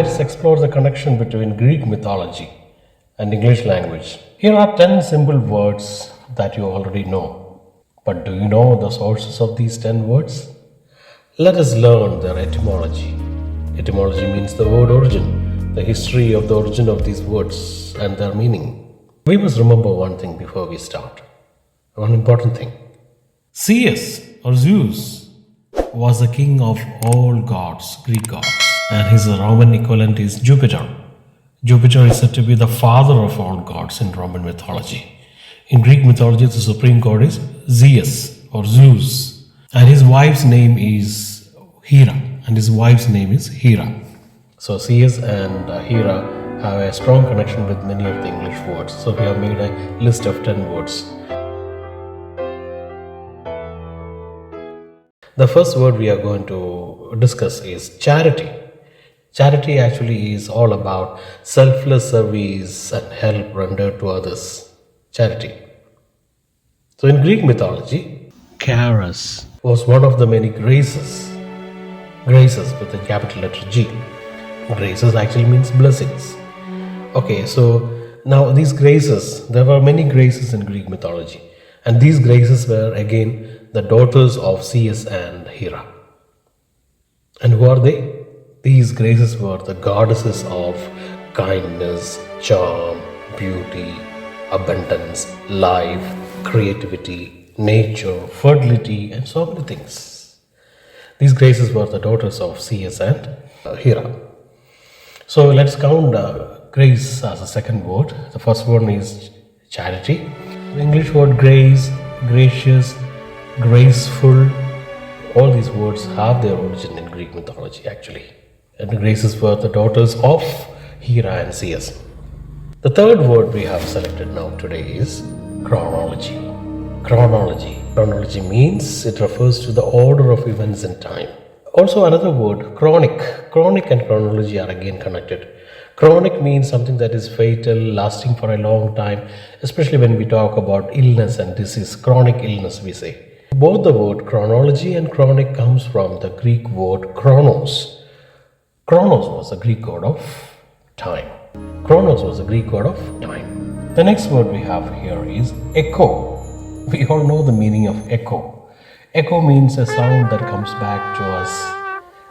let's explore the connection between Greek mythology and English language. Here are 10 simple words that you already know. But do you know the sources of these 10 words? Let us learn their etymology. Etymology means the word origin, the history of the origin of these words and their meaning. We must remember one thing before we start. One important thing. Zeus or Zeus was the king of all gods, Greek gods, and his Roman equivalent is Jupiter. Jupiter is said to be the father of all gods in Roman mythology. In Greek mythology, the supreme god is Zeus or Zeus, and his wife's name is Hera, So Zeus and Hera have a strong connection with many of the English words. So we have made a list of 10 words. The first word we are going to discuss is charity. Charity actually is all about selfless service and help rendered to others. Charity. So in Greek mythology, charis was one of the many graces. Graces with a capital letter G. Graces actually means blessings. Okay, so now these graces, there were many graces in Greek mythology. And these graces were again the daughters of Zeus and Hera. And who are they? These graces were the goddesses of kindness, charm, beauty, abundance, life, creativity, nature, fertility, and so many things. These graces were the daughters of Zeus and Hera. So let's count grace as a second word. The first one is charity. The English word grace, gracious, graceful, all these words have their origin in Greek mythology actually. And the graces were the daughters of Hera and Zeus. The third word we have selected now today is chronology. Chronology. Chronology means it refers to the order of events in time. Also another word, chronic. Chronic and chronology are again connected. Chronic means something that is fatal, lasting for a long time, especially when we talk about illness and disease, chronic illness we say. Both the word chronology and chronic comes from the Greek word chronos. Chronos was the Greek god of time. The next word we have here is echo. We all know the meaning of echo. Echo means a sound that comes back to us,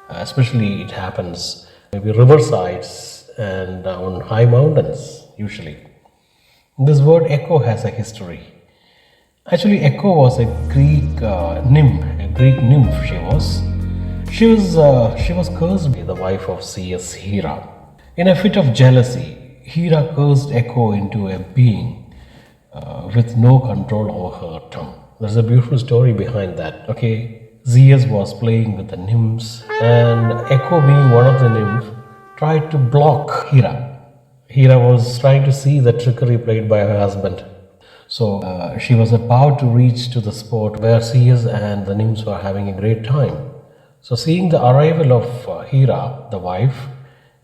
especially it happens maybe riversides and on high mountains usually. This word echo has a history. Actually, Echo was a Greek nymph. She was cursed by the wife of Zeus, Hera. In a fit of jealousy, Hera cursed Echo into a being with no control over her tongue. There's a beautiful story behind that. Okay, Zeus was playing with the nymphs, and Echo, being one of the nymphs, tried to block Hera. Hera was trying to see the trickery played by her husband. So she was about to reach to the spot where Zeus and the nymphs were having a great time. So seeing the arrival of Hera, the wife,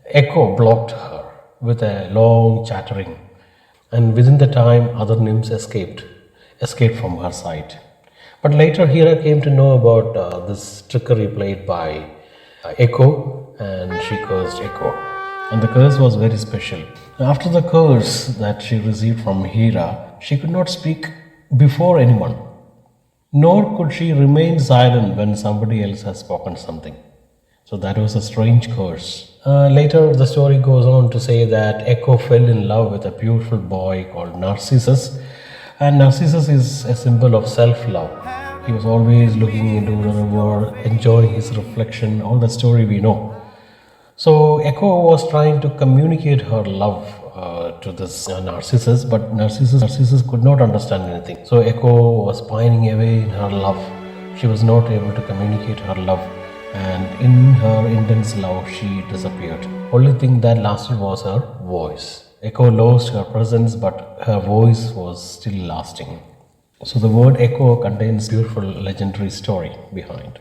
Echo blocked her with a long chattering. And within the time, other nymphs escaped from her sight. But later Hera came to know about this trickery played by Echo, and she cursed Echo. And the curse was very special. After the curse that she received from Hera, she could not speak before anyone, nor could she remain silent when somebody else has spoken something. So that was a strange curse. Later the story goes on to say that Echo fell in love with a beautiful boy called Narcissus, and Narcissus is a symbol of self-love. He was always looking into the river, enjoying his reflection, all the story we know. So Echo was trying to communicate her love to this Narcissus, but Narcissus could not understand anything. So Echo was pining away in her love. She was not able to communicate her love, and in her intense love she disappeared. Only thing that lasted was her voice. Echo lost her presence, but her voice was still lasting. So the word echo contains beautiful legendary story behind.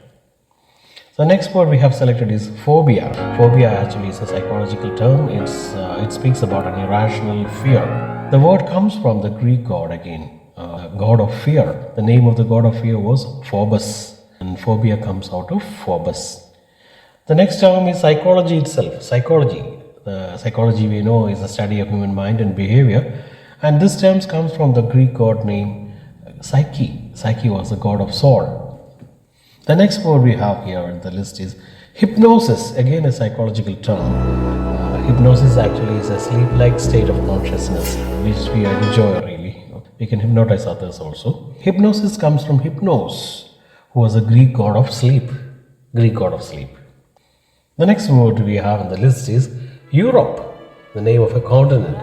The next word we have selected is phobia. Phobia actually is a psychological term. It speaks about an irrational fear. The word comes from the Greek god again, god of fear. The name of the god of fear was Phobos, and phobia comes out of Phobos. The next term is psychology itself. Psychology. The psychology we know is the study of human mind and behavior. And this term comes from the Greek god named Psyche. Psyche was the god of soul. The next word we have here in the list is hypnosis, again a psychological term. Hypnosis actually is a sleep-like state of consciousness which we enjoy really. We can hypnotize others also. Hypnosis comes from Hypnos, who was a Greek god of sleep. Greek god of sleep. The next word we have on the list is Europe, the name of a continent.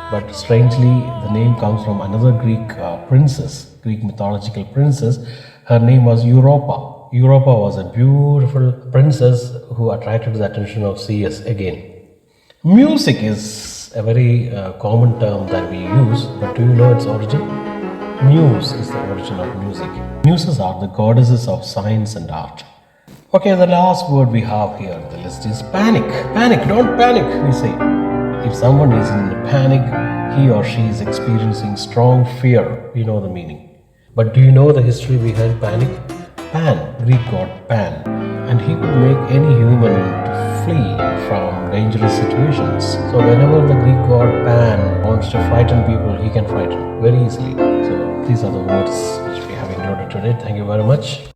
But strangely, the name comes from another Greek princess, Greek mythological princess. Her name was Europa. Europa was a beautiful princess who attracted the attention of CS again. Music is a very common term that we use, but do you know its origin? Muse is the origin of music. Muses are the goddesses of science and art. Okay, the last word we have here on the list is panic. Panic, don't panic, we say. If someone is in panic, he or she is experiencing strong fear. We know the meaning. But do you know the history behind panic? Pan, Greek god Pan, and he could make any human to flee from dangerous situations. So whenever the Greek god Pan wants to frighten people, he can frighten very easily. So these are the words which we have included today. Thank you very much.